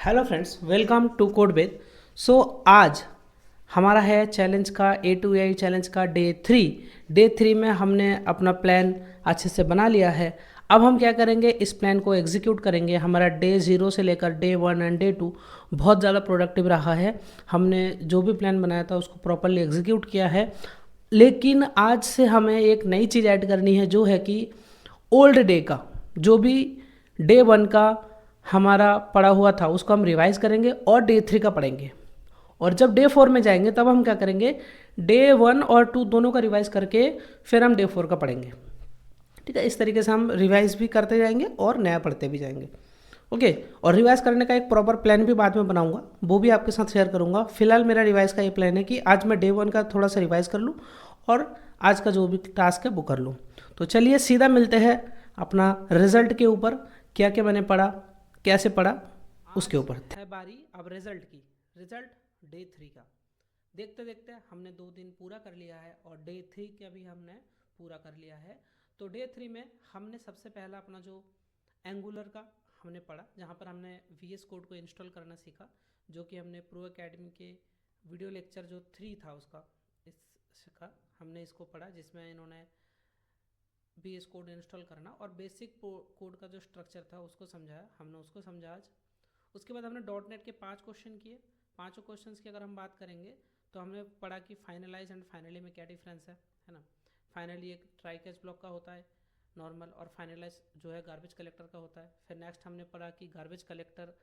Hello friends, welcome to कोडबेद। So आज हमारा है चैलेंज का A to AI चैलेंज का डे 3 में हमने अपना प्लान अच्छे से बना लिया है। अब हम क्या करेंगे, इस प्लान को एग्जीक्यूट करेंगे। हमारा डे 0 से लेकर डे 1 एंड डे 2 बहुत ज़्यादा प्रोडक्टिव रहा है। हमने जो भी प्लान बनाया था उसको प्रॉपरली एग्जीक्यूट किया है। लेकिन आज से हमें एक नई चीज़ ऐड करनी है, जो है कि ओल्ड डे का जो भी डे 1 का हमारा पढ़ा हुआ था उसको हम रिवाइज करेंगे और डे 3 का पढ़ेंगे। और जब डे 4 में जाएंगे तब हम क्या करेंगे, डे 1 और 2 दोनों का रिवाइज करके फिर हम डे 4 का पढ़ेंगे। ठीक है, इस तरीके से हम रिवाइज भी करते जाएंगे और नया पढ़ते भी जाएंगे। ओके, और रिवाइज करने का एक प्रॉपर प्लान भी बाद में बनाऊंगा, वो भी आपके साथ शेयर करूंगा। फिलहाल मेरा रिवाइज का ये प्लान है कि आज मैं डे 1 का थोड़ा सा रिवाइज कर लूँ और आज का जो भी टास्क है वो कर लूँ। तो चलिए सीधा मिलते हैं अपना रिजल्ट के ऊपर, क्या क्या मैंने पढ़ा, कैसे पढ़ा, उसके ऊपर है बारी अब रिजल्ट की। रिजल्ट डे 3 का देखते देखते हमने 2 दिन पूरा कर लिया है और डे 3 का भी हमने पूरा कर लिया है। तो डे 3 में हमने सबसे पहला अपना जो एंगुलर का हमने पढ़ा, जहाँ पर हमने VS कोड को इंस्टॉल करना सीखा, जो कि हमने प्रो एकेडमी के वीडियो लेक्चर जो 3 था उसका इसका हमने इसको पढ़ा, जिसमें इन्होंने VS कोड इंस्टॉल करना और बेसिक कोड का जो स्ट्रक्चर था उसको समझाया, हमने उसको समझा आज। उसके बाद हमने .NET के 5 क्वेश्चन किए। 5 क्वेश्चंस की अगर हम बात करेंगे तो हमने पढ़ा कि फाइनलाइज एंड फाइनली में क्या डिफरेंस है ना। फाइनली एक ट्राई कैच ब्लॉक का होता है नॉर्मल, और फाइनलाइज जो है गार्बेज कलेक्टर का होता है। फिर नेक्स्ट हमने पढ़ा कि गार्बेज कलेक्टर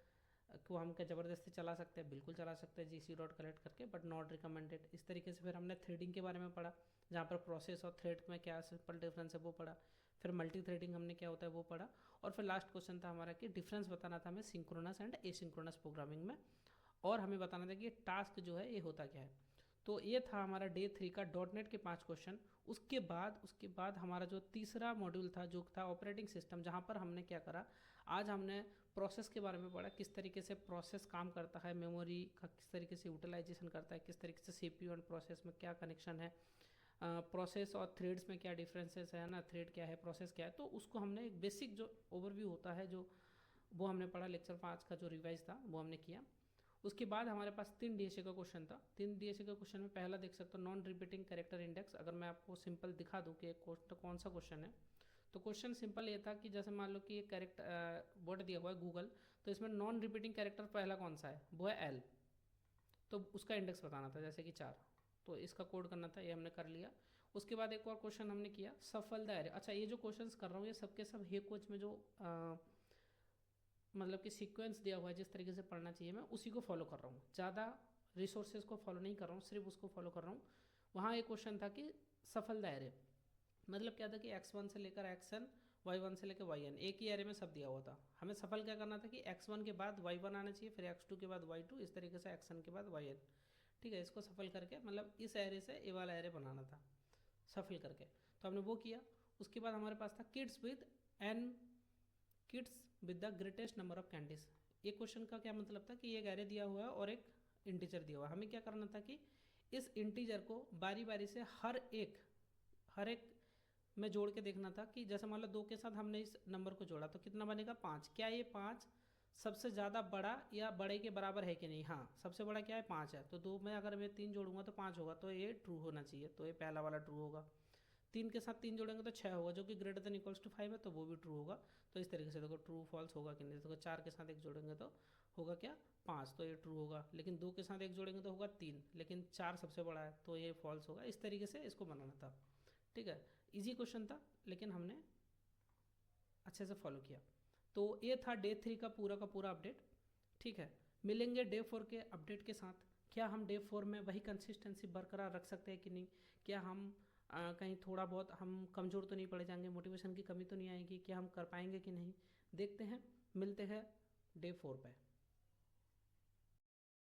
को हम क्या ज़बरदस्ती चला सकते हैं, बिल्कुल चला सकते हैं GC डॉट कलेक्ट करके, बट नॉट रिकमेंडेड। इस तरीके से फिर हमने थ्रेडिंग के बारे में पढ़ा, जहाँ पर प्रोसेस और थ्रेड में क्या सिंपल डिफरेंस है वो पढ़ा। फिर मल्टी थ्रेडिंग हमने क्या होता है वो पढ़ा। और फिर लास्ट क्वेश्चन था हमारा कि डिफरेंस बताना था हमें सिंक्रोनस एंड एसिंक्रोनस प्रोग्रामिंग में, और हमें बताना था कि टास्क जो है ये होता क्या है। तो ये था हमारा डे 3 का .NET के 5 क्वेश्चन। उसके बाद हमारा जो तीसरा मॉड्यूल था जो था ऑपरेटिंग सिस्टम, जहाँ पर हमने क्या करा, आज हमने प्रोसेस के बारे में पढ़ा, किस तरीके से प्रोसेस काम करता है, मेमोरी का किस तरीके से यूटिलाइजेशन करता है, किस तरीके से CPU एंड प्रोसेस में क्या कनेक्शन है, प्रोसेस और थ्रेड्स में क्या डिफरेंसेस है ना, थ्रेड क्या है, प्रोसेस क्या है। तो उसको हमने एक बेसिक जो ओवरव्यू होता है जो वो हमने पढ़ा। लेक्चर 5 का जो रिवाइज था वो हमने किया। उसके बाद हमारे पास 3 DSA का क्वेश्चन था। 3 DSA का क्वेश्चन में पहला देख सकते हो, नॉन रिपीटिंग कैरेक्टर इंडेक्स। अगर मैं आपको सिंपल दिखा दूँ कि कौन सा क्वेश्चन है, तो क्वेश्चन सिंपल ये था कि जैसे मान लो कि एक कैरेक्टर वर्ड दिया हुआ है गूगल, तो इसमें नॉन रिपीटिंग कैरेक्टर पहला कौन सा है, वो है L। तो उसका इंडेक्स बताना था, जैसे कि 4। तो इसका कोड करना था, ये हमने कर लिया। उसके बाद एक और क्वेश्चन हमने किया, सफल द एरे। अच्छा, ये जो क्वेश्चंस कर रहा हूँ ये सबके सब हे कोच में जो मतलब कि सीक्वेंस दिया हुआ है, जिस तरीके से पढ़ना चाहिए मैं उसी को फॉलो कर रहा हूँ, ज़्यादा रिसोर्सेज को फॉलो नहीं कर रहा हूँ, सिर्फ उसको फॉलो कर रहा हूँ। वहाँ एक क्वेश्चन था कि सफल द एरे मतलब क्या था कि X1 से लेकर Xn, Y1 से लेकर Yn, एक ही एरे में सब दिया हुआ था। हमें सफल क्या करना था कि X1 के बाद Y1 आना चाहिए, फिर X2 के बाद Y2, इस तरीके से Xn के बाद Yn। ठीक है, इसको सफल करके मतलब इस एरे से ये वाला एरे बनाना था सफल करके। तो हमने वो किया। उसके बाद हमारे पास था kids with the greatest number of candies. ये क्वेश्चन का क्या मतलब था कि एक एरे दिया हुआ है और एक इंटीजर दिया हुआ है। हमें क्या करना था कि इस इंटीजर को बारी बारी से हर एक में जोड़ के देखना था कि जैसे मान लो 2 के साथ हमने इस नंबर को जोड़ा तो कितना बनेगा, 5। क्या ये 5 सबसे ज़्यादा बड़ा या बड़े के बराबर है कि नहीं, हाँ सबसे बड़ा क्या है 5 है। तो 2 में अगर मैं 3 जोड़ूंगा तो 5 होगा, तो ये ट्रू होना चाहिए, तो ये पहला वाला ट्रू होगा। 3 के साथ 3 जोड़ेंगे तो 6 होगा, जो कि ग्रेटर देन इक्वल्स टू 5 है, तो वो भी ट्रू होगा। तो इस तरीके से देखो ट्रू फॉल्स होगा कि नहीं। देखो 4 के साथ 1 जोड़ेंगे तो होगा क्या, 5, तो ये ट्रू होगा। लेकिन 2 के साथ 1 जोड़ेंगे तो होगा 3, लेकिन 4 सबसे बड़ा है तो ये फॉल्स होगा। इस तरीके से इसको बनाना था। ठीक है, इजी क्वेश्चन था लेकिन हमने अच्छे से फॉलो किया। तो ये था डे 3 का पूरा अपडेट। ठीक है, मिलेंगे डे 4 के अपडेट के साथ। क्या हम डे 4 में वही कंसिस्टेंसी बरकरार रख सकते हैं कि नहीं, क्या हम कहीं थोड़ा बहुत हम कमज़ोर तो नहीं पड़ जाएंगे, मोटिवेशन की कमी तो नहीं आएगी, क्या हम कर पाएंगे कि नहीं, देखते हैं। मिलते हैं डे 4 पे।